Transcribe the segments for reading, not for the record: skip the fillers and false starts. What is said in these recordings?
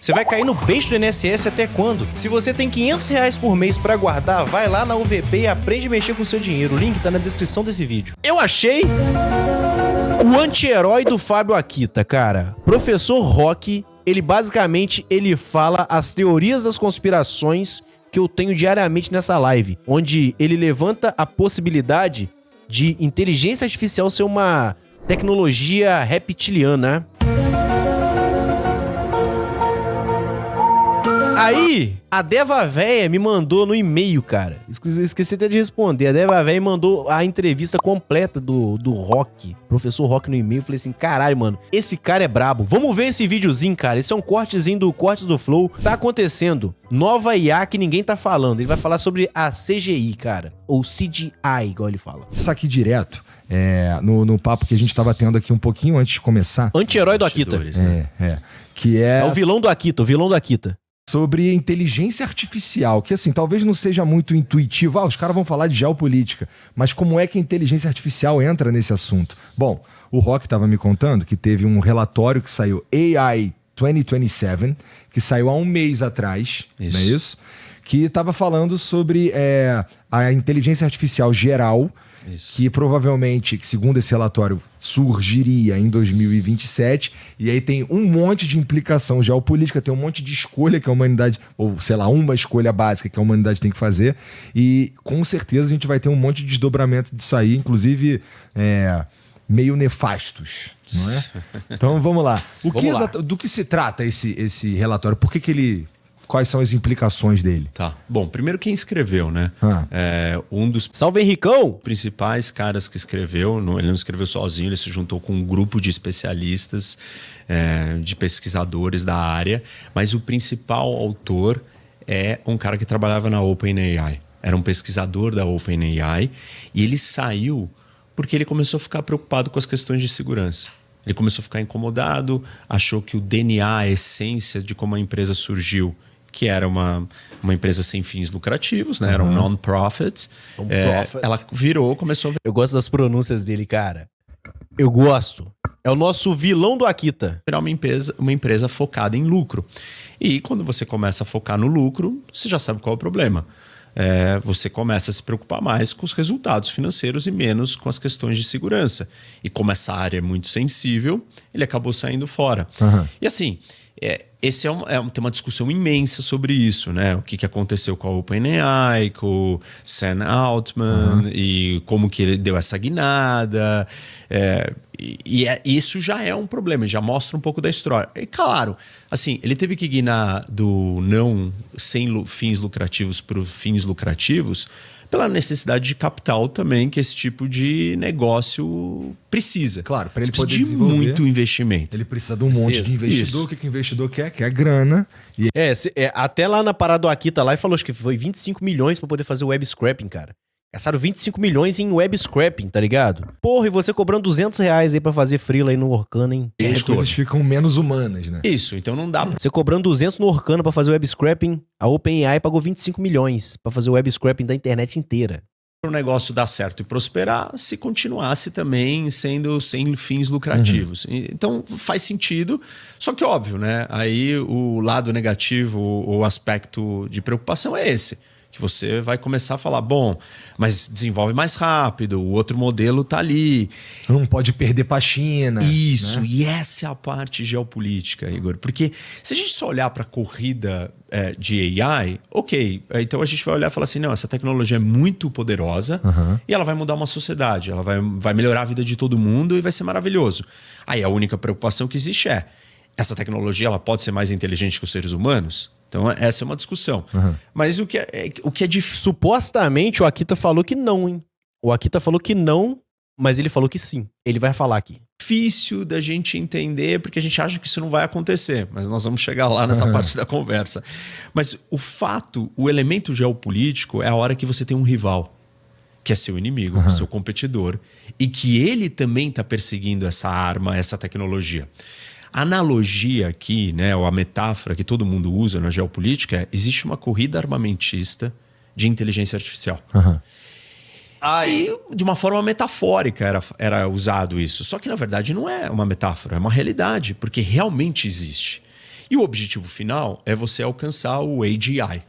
Você vai cair no beijo do INSS até quando? Se você tem R$500 por mês pra guardar, vai lá na UVP e aprende a mexer com o seu dinheiro. O link tá na descrição desse vídeo. Eu achei o anti-herói do Fábio Akita, cara. Professor Roque, ele basicamente fala as teorias das conspirações que eu tenho diariamente nessa live, onde ele levanta a possibilidade de inteligência artificial ser uma tecnologia reptiliana. Aí, a Deva Véia me mandou no e-mail, cara. Esqueci até de responder. A Deva Véia mandou a entrevista completa do Roque, professor Roque, no e-mail. Eu falei assim, caralho, mano, esse cara é brabo. Vamos ver esse videozinho, cara. Esse é um cortezinho do Corte do Flow. Tá acontecendo. Nova IA que ninguém tá falando. Ele vai falar sobre a CGI, cara. Ou CGI, igual ele fala. Isso aqui direto, no papo que a gente tava tendo aqui um pouquinho antes de começar. Anti-herói do Akita. Né? Que é o vilão do Akita, o vilão do Akita. Sobre inteligência artificial, que assim, talvez não seja muito intuitivo. Os caras vão falar de geopolítica, mas como é que a inteligência artificial entra nesse assunto? Bom, o Rock estava me contando que teve um relatório que saiu, AI 2027, que saiu há um mês atrás, não é isso? Que estava falando sobre a inteligência artificial geral, que provavelmente, segundo esse relatório, surgiria em 2027, e aí tem um monte de implicação geopolítica, tem um monte de escolha que a humanidade, ou sei lá, uma escolha básica que a humanidade tem que fazer, e com certeza a gente vai ter um monte de desdobramento disso aí, inclusive meio nefastos, não é? Então vamos lá. Do que se trata esse relatório? Por que ele... Quais são as implicações dele? Tá. Bom, primeiro quem escreveu, né? Um dos Salve, Henricão! Principais caras que escreveu, ele não escreveu sozinho, ele se juntou com um grupo de especialistas, de pesquisadores da área, mas o principal autor é um cara que trabalhava na OpenAI. Era um pesquisador da OpenAI e ele saiu porque ele começou a ficar preocupado com as questões de segurança. Ele começou a ficar incomodado, achou que o DNA, a essência de como a empresa surgiu, que era uma empresa sem fins lucrativos, né? Era um non-profit. Ela começou a... Eu gosto das pronúncias dele, cara. Eu gosto. É o nosso vilão do Akita. Virar uma empresa focada em lucro. E quando você começa a focar no lucro, você já sabe qual é o problema. Você começa a se preocupar mais com os resultados financeiros e menos com as questões de segurança. E como essa área é muito sensível, ele acabou saindo fora. E assim... tem uma discussão imensa sobre isso, né? O que aconteceu com a OpenAI, com o Sam Altman e como que ele deu essa guinada. Isso já é um problema, já mostra um pouco da história. E claro, assim, ele teve que guinar do não sem fins lucrativos para fins lucrativos pela necessidade de capital também que esse tipo de negócio precisa. Claro, para ele poder precisa de muito investimento. Ele precisa de um monte de investidor. O que o investidor quer? Quer grana. Até lá na parada do Akita lá, ele falou, acho que foi 25 milhões pra poder fazer o web scraping, cara. Gastaram 25 milhões em web scraping, tá ligado? Porra, e você cobrando R$200 aí pra fazer freela aí no Orkana, hein? E as coisas ficam menos humanas, né? Isso, então não dá pra... Você cobrando 200 no Orkana pra fazer o web scraping, a OpenAI pagou 25 milhões pra fazer o web scraping da internet inteira. O negócio dar certo e prosperar se continuasse também sendo sem fins lucrativos. Então faz sentido, só que óbvio, né? Aí o lado negativo, o aspecto de preocupação é esse. Que você vai começar a falar, bom, mas desenvolve mais rápido, o outro modelo tá ali. Não pode perder pra China. Isso, né? E essa é a parte geopolítica, Igor. Porque se a gente só olhar para a corrida de AI, ok, então a gente vai olhar e falar assim, não, essa tecnologia é muito poderosa e ela vai mudar uma sociedade, ela vai melhorar a vida de todo mundo e vai ser maravilhoso. Aí a única preocupação que existe essa tecnologia ela pode ser mais inteligente que os seres humanos? Então essa é uma discussão. Mas o que é difícil... Supostamente o Akita falou que não, hein? O Akita falou que não, mas ele falou que sim. Ele vai falar aqui. Difícil da gente entender, porque a gente acha que isso não vai acontecer. Mas nós vamos chegar lá nessa parte da conversa. Mas o elemento geopolítico é a hora que você tem um rival, que é seu inimigo, seu competidor, e que ele também está perseguindo essa arma, essa tecnologia. A analogia aqui, né, ou a metáfora que todo mundo usa na geopolítica existe uma corrida armamentista de inteligência artificial. E de uma forma metafórica era usado isso. Só que na verdade não é uma metáfora, é uma realidade, porque realmente existe. E o objetivo final é você alcançar o AGI,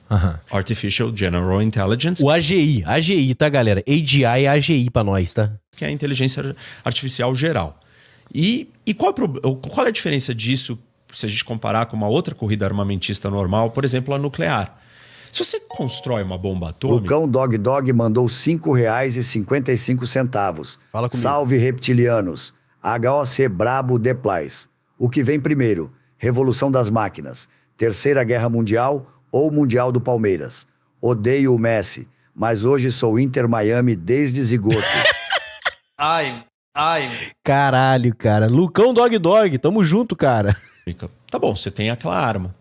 Artificial General Intelligence. O AGI, tá, galera? AGI é AGI pra nós, tá? Que é a inteligência artificial geral. E qual é a diferença disso se a gente comparar com uma outra corrida armamentista normal, por exemplo, a nuclear? Se você constrói uma bomba atômica... Lucão Dog mandou R$ 5,55. Fala comigo. Salve, reptilianos. HOC Brabo Deplais. O que vem primeiro? Revolução das máquinas. Terceira Guerra Mundial ou Mundial do Palmeiras? Odeio o Messi, mas hoje sou Inter Miami desde zigoto. Ai. Caralho, cara. Lucão Dog, tamo junto, cara. Tá bom, você tem aquela arma.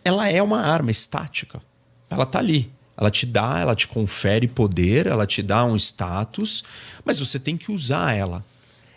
Ela é uma arma estática. Ela tá ali. Ela te confere poder, ela te dá um status, mas você tem que usar ela.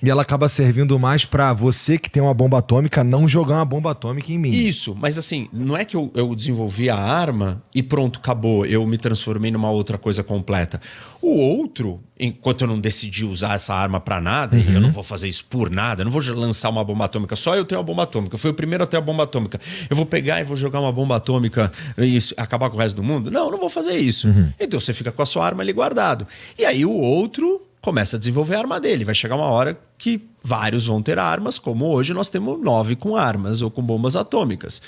E ela acaba servindo mais pra você que tem uma bomba atômica não jogar uma bomba atômica em mim. Isso, mas assim, não é que eu desenvolvi a arma e pronto, acabou, eu me transformei numa outra coisa completa. O outro, enquanto eu não decidi usar essa arma pra nada, e eu não vou fazer isso por nada, eu não vou lançar uma bomba atômica, só eu tenho uma bomba atômica, eu fui o primeiro a ter a bomba atômica. Eu vou pegar e vou jogar uma bomba atômica e acabar com o resto do mundo? Não vou fazer isso. Então você fica com a sua arma ali guardado. E aí o outro começa a desenvolver a arma dele. Vai chegar uma hora que vários vão ter armas, como hoje nós temos 9 com armas ou com bombas atômicas.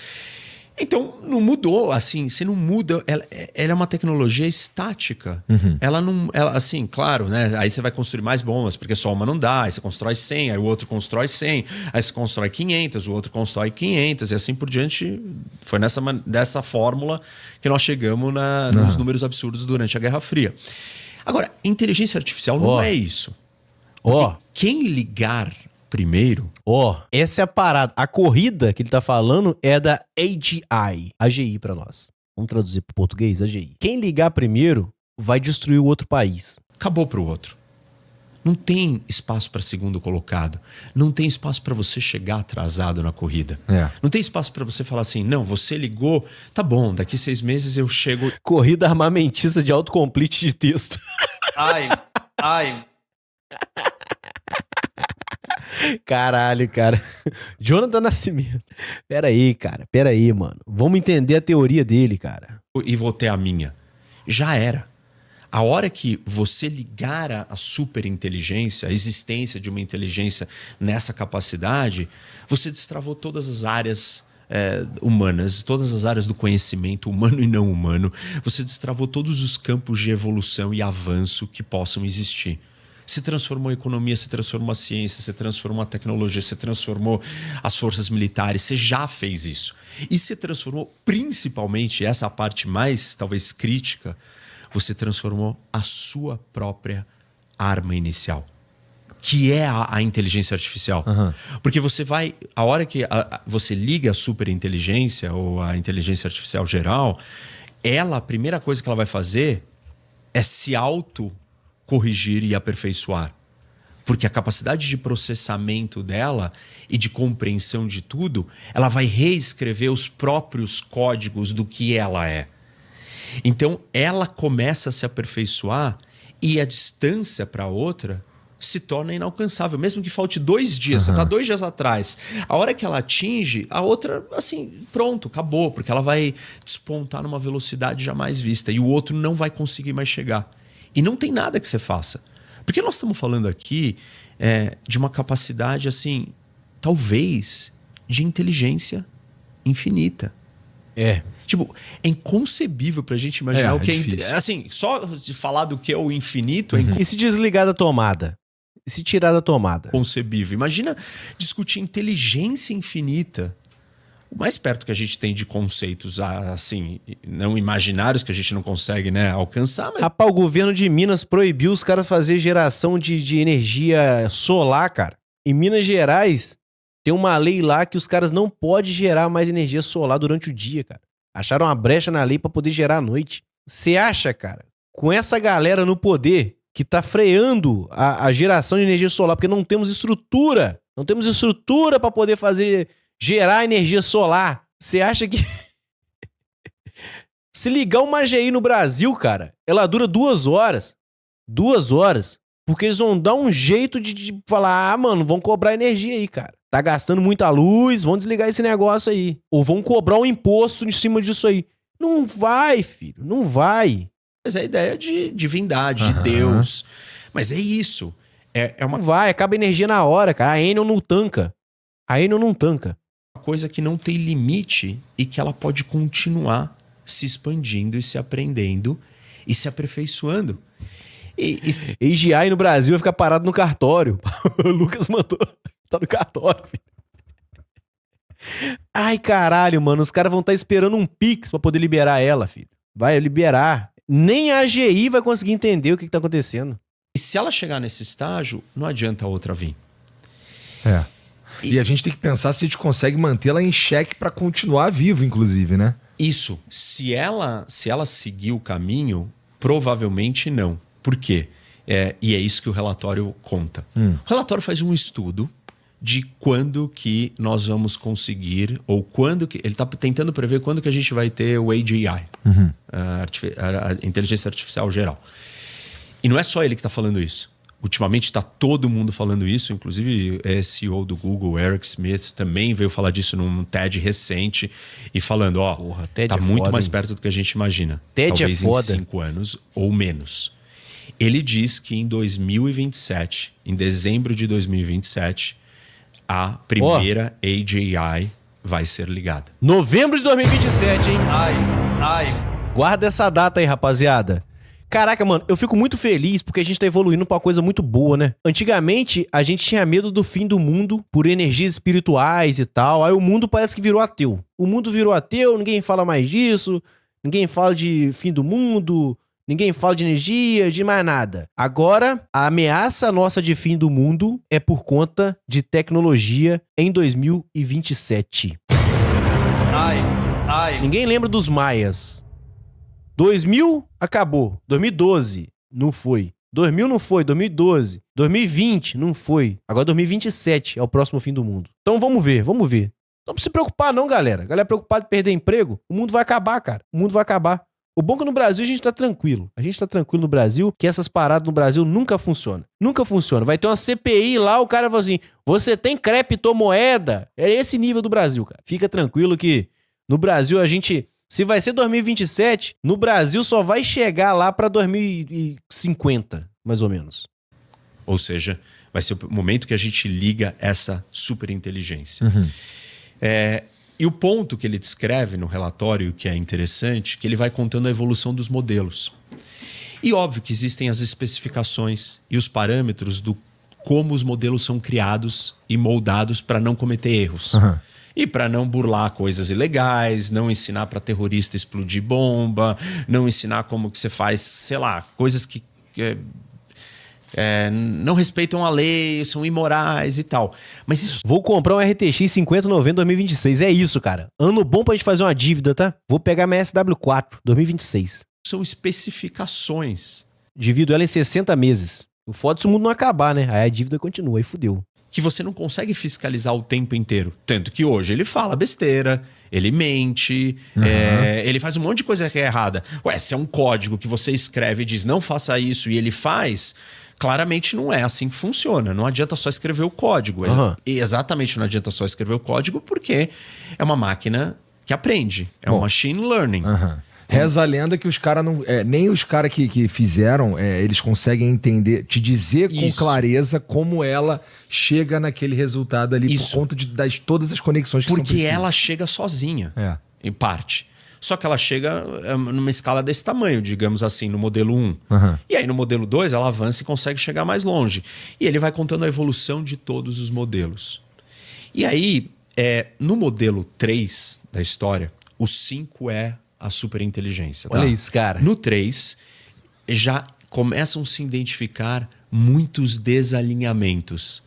Então, não mudou, assim, você não muda, ela é uma tecnologia estática. Ela não, assim, claro, né? Aí você vai construir mais bombas, porque só uma não dá, aí você constrói 100, aí o outro constrói 100, aí você constrói 500, o outro constrói 500, e assim por diante. Foi dessa fórmula que nós chegamos nos números absurdos durante a Guerra Fria. Agora, inteligência artificial não é isso. Quem ligar primeiro... Essa é a parada. A corrida que ele tá falando é da AGI pra nós. Vamos traduzir pro português, AGI. Quem ligar primeiro vai destruir o outro país. Acabou pro outro. Não tem espaço para segundo colocado. Não tem espaço para você chegar atrasado na corrida. Não tem espaço para você falar assim, não, você ligou, tá bom, daqui 6 meses eu chego... Corrida armamentista de autocomplete de texto. Ai. Caralho, cara. Jonathan Nascimento. Pera aí, mano. Vamos entender a teoria dele, cara. E vou ter a minha. Já era. A hora que você ligar a superinteligência, a existência de uma inteligência nessa capacidade, você destravou todas as áreas humanas, todas as áreas do conhecimento humano e não humano. Você destravou todos os campos de evolução e avanço que possam existir. Se transformou a economia, se transformou a ciência, se transformou a tecnologia, se transformou as forças militares. Você já fez isso. E se transformou, principalmente, essa parte mais, talvez, crítica, você transformou a sua própria arma inicial, que é a inteligência artificial. Porque você vai... A hora que você liga a superinteligência ou a inteligência artificial geral, a primeira coisa que ela vai fazer é se corrigir e aperfeiçoar. Porque a capacidade de processamento dela e de compreensão de tudo, ela vai reescrever os próprios códigos do que ela é. Então, ela começa a se aperfeiçoar e a distância para a outra se torna inalcançável. Mesmo que falte 2 dias, você está 2 dias atrás. A hora que ela atinge, a outra, assim, pronto, acabou. Porque ela vai despontar numa velocidade jamais vista. E o outro não vai conseguir mais chegar. E não tem nada que você faça. Porque nós estamos falando aqui de uma capacidade, assim, talvez, de inteligência infinita. Tipo, é inconcebível pra gente imaginar o que é... Assim, só de falar do que é o infinito... E se desligar da tomada? E se tirar da tomada? Inconcebível. Imagina discutir inteligência infinita. O mais perto que a gente tem de conceitos, assim, não imaginários, que a gente não consegue, né, alcançar, mas... Rapaz, o governo de Minas proibiu os caras fazer geração de energia solar, cara. Em Minas Gerais, tem uma lei lá que os caras não podem gerar mais energia solar durante o dia, cara. Acharam uma brecha na lei pra poder gerar à noite. Você acha, cara, com essa galera no poder que tá freando a geração de energia solar, porque não temos estrutura. Não temos estrutura pra poder gerar energia solar. Você acha que... Se ligar uma AGI no Brasil, cara, ela dura 2 horas. 2 horas. Porque eles vão dar um jeito de falar, mano, vão cobrar energia aí, cara. Tá gastando muita luz, vão desligar esse negócio aí. Ou vão cobrar um imposto em cima disso aí. Não vai, filho, não vai. Mas é a ideia de divindade, de Deus. Mas é isso. É uma Não vai, acaba a energia na hora, cara. A Enel não tanca. coisa que não tem limite e que ela pode continuar se expandindo e se aprendendo e se aperfeiçoando. AGI no Brasil vai ficar parado no cartório. O Lucas mandou. Tá no cartório, filho. Ai, caralho, mano. Os caras vão estar esperando um Pix pra poder liberar ela, filho. Vai liberar. Nem a AGI vai conseguir entender o que tá acontecendo. E se ela chegar nesse estágio, não adianta a outra vir. É. E a gente tem que pensar se a gente consegue mantê-la em xeque pra continuar vivo, inclusive, né? Isso. Se ela seguir o caminho, provavelmente não. Por quê? E é isso que o relatório conta. O relatório faz um estudo de quando que nós vamos conseguir, ou quando que... Ele está tentando prever quando que a gente vai ter o AGI, a inteligência artificial geral. E não é só ele que está falando isso. Ultimamente está todo mundo falando isso, inclusive CEO do Google, Eric Schmidt, também veio falar disso num TED recente e falando, TED tá muito foda, mais hein? perto do que a gente imagina. TED Talvez é foda. em 5 anos ou menos. Ele diz que em 2027, em dezembro de 2027, a primeira AGI vai ser ligada. Novembro de 2027, hein? Ai. Guarda essa data aí, rapaziada. Caraca, mano, eu fico muito feliz porque a gente tá evoluindo pra uma coisa muito boa, né? Antigamente, a gente tinha medo do fim do mundo por energias espirituais e tal. Aí o mundo parece que virou ateu. O mundo virou ateu, ninguém fala mais disso. Ninguém fala de fim do mundo. Ninguém fala de energia, de mais nada. Agora, a ameaça nossa de fim do mundo é por conta de tecnologia em 2027. Ai. Ninguém lembra dos maias. 2000, acabou. 2012, não foi. 2000 não foi, 2012. 2020, não foi. Agora 2027 é o próximo fim do mundo. Então vamos ver. Não precisa se preocupar não, galera. Galera preocupada em perder emprego, o mundo vai acabar, cara. O mundo vai acabar. O bom é que no Brasil a gente tá tranquilo. A gente tá tranquilo no Brasil, que essas paradas no Brasil nunca funcionam. Nunca funciona. Vai ter uma CPI lá, o cara fala assim, você tem criptomoeda? É esse nível do Brasil, cara. Fica tranquilo que no Brasil a gente... Se vai ser 2027, no Brasil só vai chegar lá pra 2050, mais ou menos. Ou seja, vai ser o momento que a gente liga essa superinteligência. E o ponto que ele descreve no relatório, que é interessante, que ele vai contando a evolução dos modelos. E óbvio que existem as especificações e os parâmetros do como os modelos são criados e moldados para não cometer erros. E para não burlar coisas ilegais, não ensinar para terrorista explodir bomba, não ensinar como que você faz, sei lá, coisas que não respeitam a lei, são imorais e tal. Mas isso Vou comprar um RTX 5090 2026. É isso, cara. Ano bom pra gente fazer uma dívida, tá? Vou pegar minha SW4 2026. são especificações Divido ela em 60 meses. O foda é se o mundo não acabar, né? Aí a dívida continua, aí fudeu. que você não consegue fiscalizar o tempo inteiro. Tanto que hoje ele fala besteira, ele mente, ele faz um monte de coisa que é errada. Ué, se é um código que você escreve e diz não faça isso e ele faz, claramente não é assim que funciona. Não adianta só escrever o código. Exatamente, não adianta só escrever o código porque é uma máquina que aprende. É um machine learning. Reza a lenda que os caras não. Nem os caras que fizeram, eles conseguem entender, te dizer com clareza como ela chega naquele resultado ali por conta das todas as conexões que são Porque precisas. ela chega sozinha, em parte. Só que ela chega numa escala desse tamanho, digamos assim, no modelo 1. E aí no modelo 2 ela avança e consegue chegar mais longe. E ele vai contando a evolução de todos os modelos. E aí, no modelo 3 da história, o 5 é a superinteligência. Tá? Olha isso, cara. No 3, já começam a se identificar muitos desalinhamentos.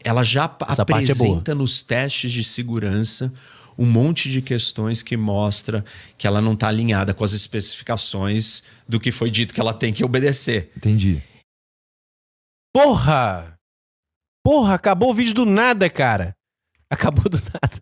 Ela já apresenta nos testes de segurança um monte de questões que mostra que ela não está alinhada com as especificações do que foi dito que ela tem que obedecer. Entendi. Porra! Porra, acabou o vídeo do nada, cara. Acabou do nada.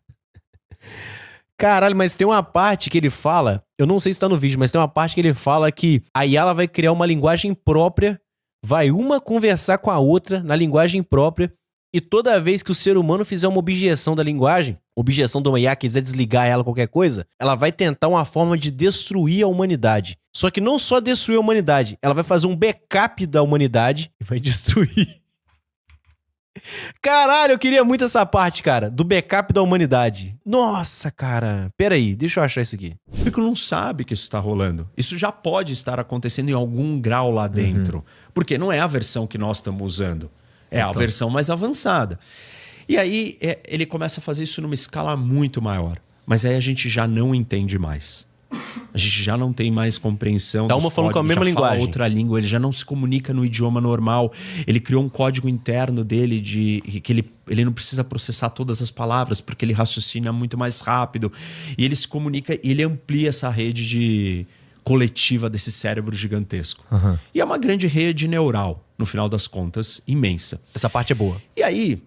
Caralho, mas tem uma parte que ele fala, eu não sei se tá no vídeo, mas tem uma parte que ele fala que a Yala vai criar uma linguagem própria, vai uma conversar com a outra na linguagem própria E toda vez que o ser humano fizer uma objeção da linguagem, objeção de uma IA, quiser desligar ela, qualquer coisa, ela vai tentar uma forma de destruir a humanidade. Só que não só destruir a humanidade, ela vai fazer um backup da humanidade e vai destruir. Caralho, eu queria muito essa parte, cara, do backup da humanidade. Nossa, cara. Pera aí, deixa eu achar isso aqui. O público não sabe que isso está rolando. Isso já pode estar acontecendo em algum grau lá dentro. Porque não é a versão que nós estamos usando. É a versão mais avançada. E aí ele começa a fazer isso numa escala muito maior. Mas aí a gente já não entende mais. A gente já não tem mais compreensão. Tá uma falando com a mesma linguagem. Fala outra língua, ele já não se comunica no idioma normal. Ele criou um código interno dele que ele não precisa processar todas as palavras porque ele raciocina muito mais rápido. E ele se comunica e ele amplia essa rede coletiva desse cérebro gigantesco. E é uma grande rede neural, no final das contas, imensa. Essa parte é boa. E aí,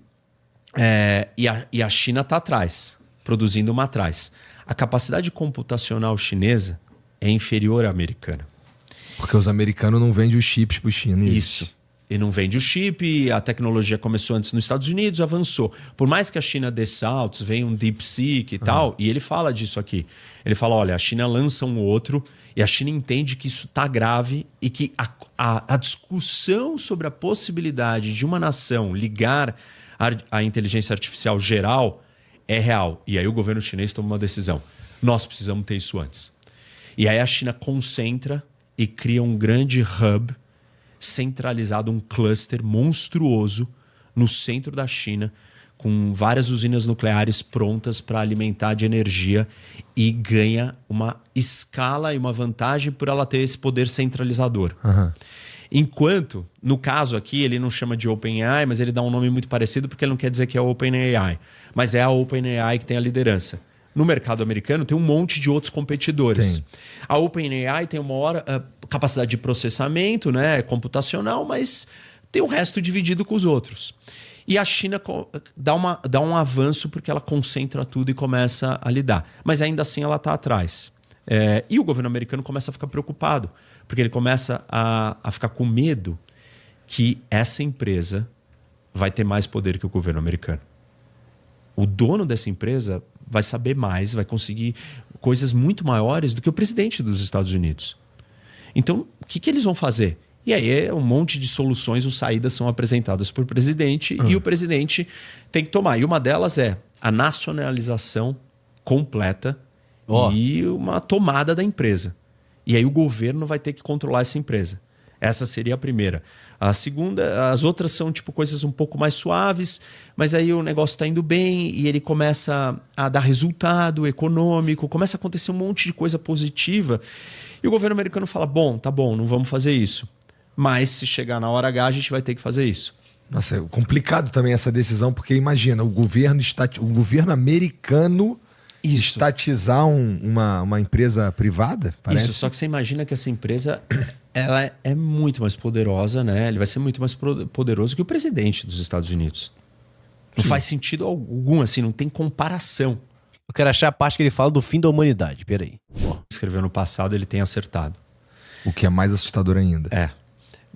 a China está atrás, produzindo uma atrás. A capacidade computacional chinesa é inferior à americana. Porque os americanos não vendem os chips para os chineses. Isso. E não vende o chip, a tecnologia começou antes nos Estados Unidos, avançou. Por mais que a China dê saltos, venha um DeepSeek e tal, e ele fala disso aqui. Ele fala, olha, a China lança um outro e a China entende que isso está grave e que a discussão sobre a possibilidade de uma nação ligar a inteligência artificial geral é real. E aí o governo chinês toma uma decisão. Nós precisamos ter isso antes. E aí a China concentra e cria um grande hub centralizado, um cluster monstruoso no centro da China, com várias usinas nucleares prontas para alimentar de energia e ganha uma escala e uma vantagem por ela ter esse poder centralizador. Enquanto, no caso aqui, ele não chama de OpenAI, mas ele dá um nome muito parecido porque ele não quer dizer que é OpenAI, mas é a OpenAI que tem a liderança. No mercado americano tem um monte de outros competidores. Tem. A OpenAI tem uma maior capacidade de processamento, né, computacional, mas tem o resto dividido com os outros. E a China dá um avanço porque ela concentra tudo e começa a lidar. Mas ainda assim ela está atrás. E o governo americano começa a ficar preocupado, porque ele começa a ficar com medo que essa empresa vai ter mais poder que o governo americano. O dono dessa empresa vai saber mais, vai conseguir coisas muito maiores do que o presidente dos Estados Unidos. Então, o que eles vão fazer? E aí um monte de soluções ou saídas são apresentadas por presidente e o presidente tem que tomar. E uma delas é a nacionalização completa e uma tomada da empresa. E aí o governo vai ter que controlar essa empresa. Essa seria a primeira. A segunda, as outras são tipo coisas um pouco mais suaves, mas aí o negócio está indo bem e ele começa a dar resultado econômico, começa a acontecer um monte de coisa positiva. E o governo americano fala, bom, tá bom, não vamos fazer isso. Mas se chegar na hora H, a gente vai ter que fazer isso. Nossa, é complicado também essa decisão, porque imagina, o governo americano estatizar uma empresa privada, parece. Isso, só que você imagina que essa empresa ela é muito mais poderosa, né? Ele vai ser muito mais poderoso que o presidente dos Estados Unidos. Não faz sentido algum, assim, não tem comparação. Eu quero achar a parte que ele fala do fim da humanidade, peraí. Escreveu no passado, ele tem acertado. O que é mais assustador ainda.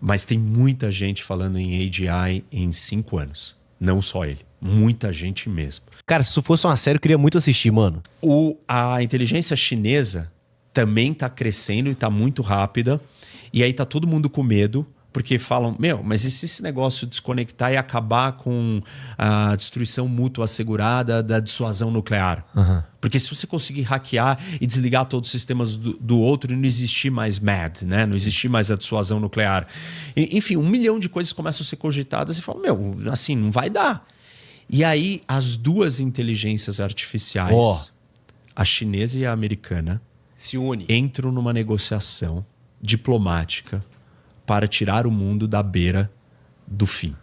Mas tem muita gente falando em AGI em 5 anos. Não só ele. Muita gente mesmo. Cara, se isso fosse uma série, eu queria muito assistir, mano. A inteligência chinesa também tá crescendo e tá muito rápida. E aí tá todo mundo com medo, porque falam, mas e se esse negócio desconectar e acabar com a destruição mútua assegurada da dissuasão nuclear? Porque se você conseguir hackear e desligar todos os sistemas do outro e não existir mais MAD, né? Não existir mais a dissuasão nuclear. Enfim, 1 milhão de coisas começam a ser cogitadas e falam, assim, não vai dar. E aí as duas inteligências artificiais, a chinesa e a americana, se unem, entram numa negociação diplomática para tirar o mundo da beira do fim.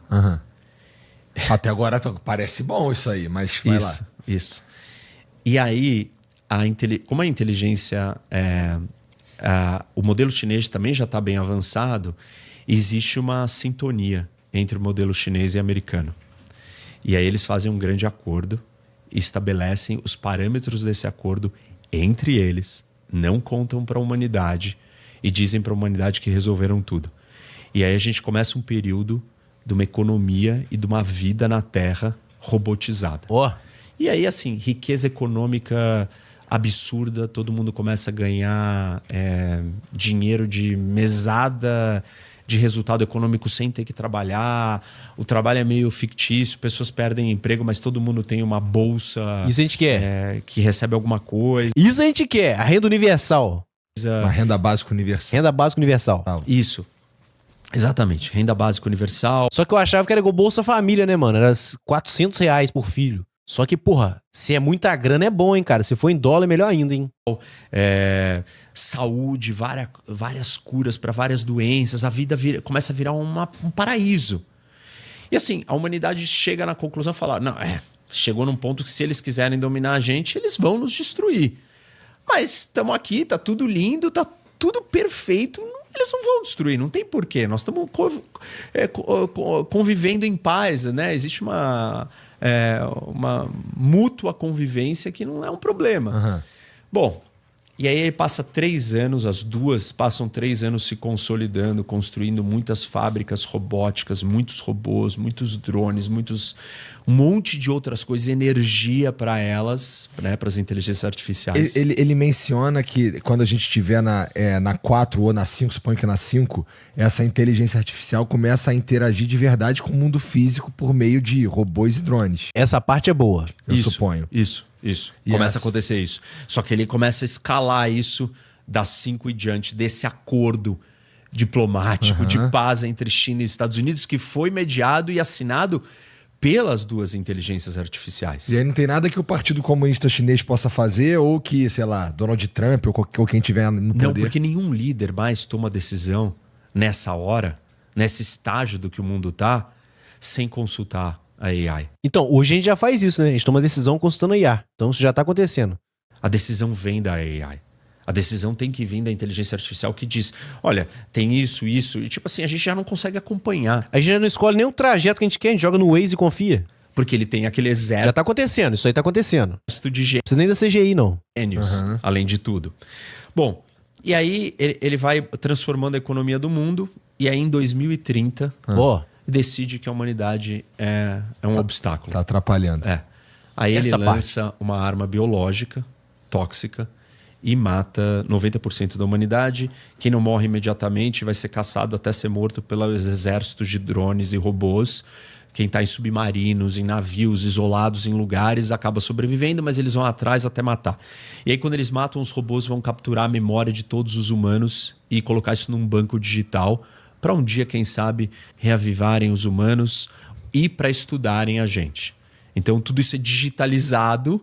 Até agora parece bom isso aí, mas vai lá. Isso. E aí, como a inteligência, o modelo chinês também já está bem avançado, existe uma sintonia entre o modelo chinês e americano. E aí eles fazem um grande acordo e estabelecem os parâmetros desse acordo entre eles, não contam para a humanidade e dizem para a humanidade que resolveram tudo. E aí a gente começa um período de uma economia e de uma vida na Terra robotizada. Ó, E aí, assim, riqueza econômica absurda, todo mundo começa a ganhar dinheiro de mesada de resultado econômico sem ter que trabalhar. O trabalho é meio fictício, pessoas perdem emprego, mas todo mundo tem uma bolsa isso a gente quer. que recebe alguma coisa. Isso a gente quer. A renda universal. Uma renda básica universal. Renda básica universal. Isso. Exatamente. Renda básica universal. Só que eu achava que era igual Bolsa Família, né, mano? Era R$ 400 por filho. Só que, porra, se é muita grana é bom, hein, cara? Se for em dólar é melhor ainda, hein? Saúde, várias curas para várias doenças. A vida começa a virar um paraíso. E assim, a humanidade chega na conclusão e fala, não, chegou num ponto que se eles quiserem dominar a gente, eles vão nos destruir. Mas estamos aqui, tá tudo lindo, tá tudo perfeito. Eles não vão destruir, não tem porquê. Nós estamos convivendo em paz, né? Existe uma mútua convivência que não é um problema. Uhum. Bom, e aí ele passa 3 anos, as duas passam 3 anos se consolidando, construindo muitas fábricas robóticas, muitos robôs, muitos drones, um monte de outras coisas, energia para elas, né, para as inteligências artificiais. Ele menciona que quando a gente estiver na 4 ou na 5, suponho que na 5, essa inteligência artificial começa a interagir de verdade com o mundo físico por meio de robôs e drones. Essa parte é boa. Eu suponho. Isso. Começa a acontecer isso. Só que ele começa a escalar isso das 5 e diante, desse acordo diplomático de paz entre China e Estados Unidos, que foi mediado e assinado pelas duas inteligências artificiais. E aí não tem nada que o Partido Comunista Chinês possa fazer ou que, sei lá, Donald Trump ou quem tiver no poder. Não, porque nenhum líder mais toma decisão nessa hora, nesse estágio do que o mundo tá, sem consultar a AI. Então, hoje a gente já faz isso, né? A gente toma decisão consultando a IA. Então isso já tá acontecendo. A decisão vem da AI. A decisão tem que vir da inteligência artificial que diz, olha, tem isso. E tipo assim, a gente já não consegue acompanhar. A gente já não escolhe nem o trajeto que a gente quer, a gente joga no Waze e confia. Porque ele tem aquele exército Já tá acontecendo, isso aí tá acontecendo. de Não precisa nem da CGI, não. gênios, além de tudo. Bom, e aí ele vai transformando a economia do mundo e aí em 2030 Ó, decide que a humanidade é um obstáculo. Tá atrapalhando. Aí ele Essa lança uma arma biológica, tóxica, e mata 90% da humanidade. Quem não morre imediatamente vai ser caçado até ser morto pelos exércitos de drones e robôs. Quem está em submarinos, em navios, isolados em lugares, acaba sobrevivendo, mas eles vão atrás até matar. E aí, quando eles matam, os robôs vão capturar a memória de todos os humanos e colocar isso num banco digital para um dia, quem sabe, reavivarem os humanos e para estudarem a gente. Então, tudo isso é digitalizado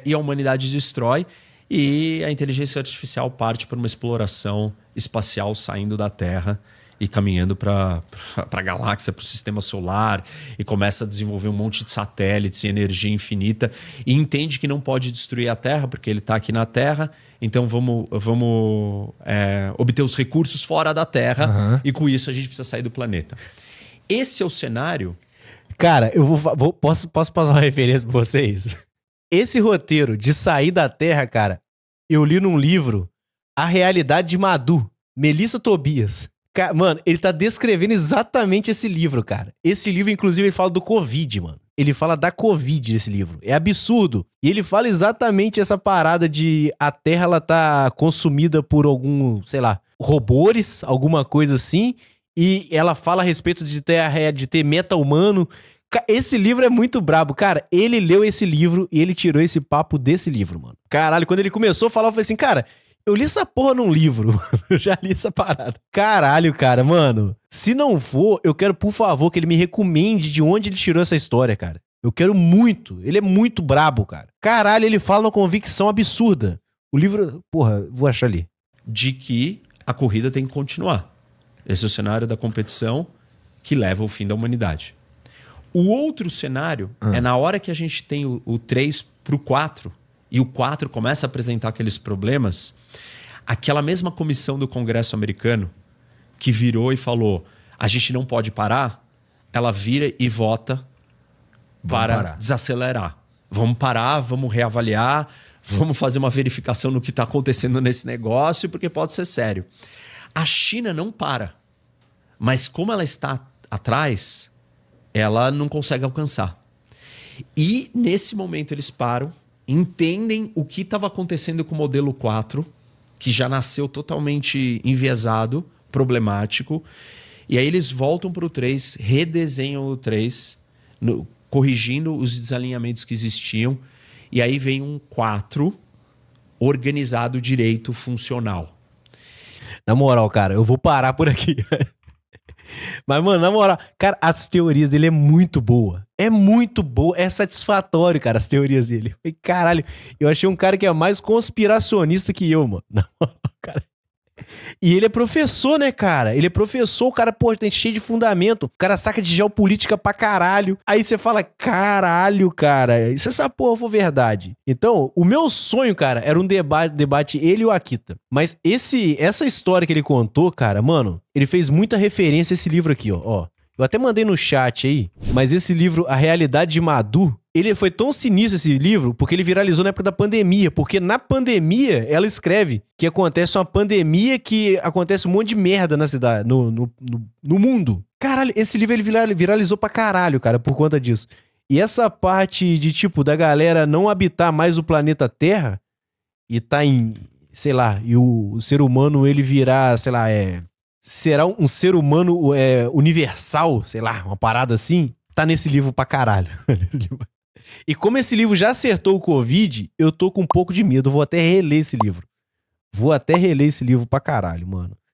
e a humanidade destrói. E a inteligência artificial parte para uma exploração espacial saindo da Terra e caminhando para a galáxia, para o sistema solar, e começa a desenvolver um monte de satélites e energia infinita, e entende que não pode destruir a Terra, porque ele está aqui na Terra, então vamos obter os recursos fora da Terra, e com isso a gente precisa sair do planeta. Esse é o cenário. cara, eu posso passar uma referência pra vocês? Esse roteiro de sair da Terra, cara, eu li num livro A Realidade de Madu, Melissa Tobias. Mano, ele tá descrevendo exatamente esse livro, cara. Esse livro, inclusive, ele fala do Covid, mano. Ele fala da Covid nesse livro. É absurdo. E ele fala exatamente essa parada de a Terra, ela tá consumida por algum, sei lá, robôs, alguma coisa assim. E ela fala a respeito de ter meta-humano. Esse livro é muito brabo. Cara, ele leu esse livro e ele tirou esse papo desse livro, mano. Caralho, quando ele começou a falar, eu falei assim, cara, eu li essa porra num livro. Eu já li essa parada. Caralho, cara, mano. Se não for, eu quero, por favor, que ele me recomende de onde ele tirou essa história, cara. Eu quero muito. Ele é muito brabo, cara. Caralho, ele fala uma convicção absurda. O livro... Porra, vou achar ali. De que a corrida tem que continuar. Esse é o cenário da competição que leva ao fim da humanidade. O outro cenário é na hora que a gente tem o 3 pro 4 e o 4 começa a apresentar aqueles problemas, aquela mesma comissão do Congresso americano que virou e falou, a gente não pode parar, ela vira e vota para desacelerar. Vamos parar, vamos reavaliar, vamos fazer uma verificação no que está acontecendo nesse negócio, porque pode ser sério. A China não para, mas como ela está atrás, ela não consegue alcançar. E nesse momento eles param, entendem o que estava acontecendo com o modelo 4, que já nasceu totalmente enviesado, problemático. E aí eles voltam para o 3, redesenham o 3, corrigindo os desalinhamentos que existiam. E aí vem um 4 organizado, direito, funcional. Na moral, cara, eu vou parar por aqui. Mas, mano, na moral, cara, as teorias dele é muito boa. É muito boa, é satisfatório, cara, as teorias dele. E, caralho, eu achei um cara que é mais conspiracionista que eu, mano. Na moral, cara. E ele é professor, né, cara? Ele é professor, o cara, pô, tem cheio de fundamento. O cara saca de geopolítica pra caralho. Aí você fala, caralho, cara, e se essa porra for verdade? Então, o meu sonho, cara, era um debate ele e o Akita. Mas essa história que ele contou, cara, mano, ele fez muita referência a esse livro aqui, ó. Eu até mandei no chat aí, mas esse livro, A Realidade de Madu, ele foi tão sinistro esse livro, porque ele viralizou na época da pandemia. Porque na pandemia, ela escreve que acontece uma pandemia, que acontece um monte de merda na cidade, no mundo. Caralho, esse livro ele viralizou pra caralho, cara, por conta disso. E essa parte de, tipo, da galera não habitar mais o planeta Terra e tá em, sei lá, e o ser humano ele virar, sei lá, será um ser humano universal, sei lá, uma parada assim, tá nesse livro pra caralho. E como esse livro já acertou o Covid, eu tô com um pouco de medo. Vou até reler esse livro. Vou até reler esse livro pra caralho, mano.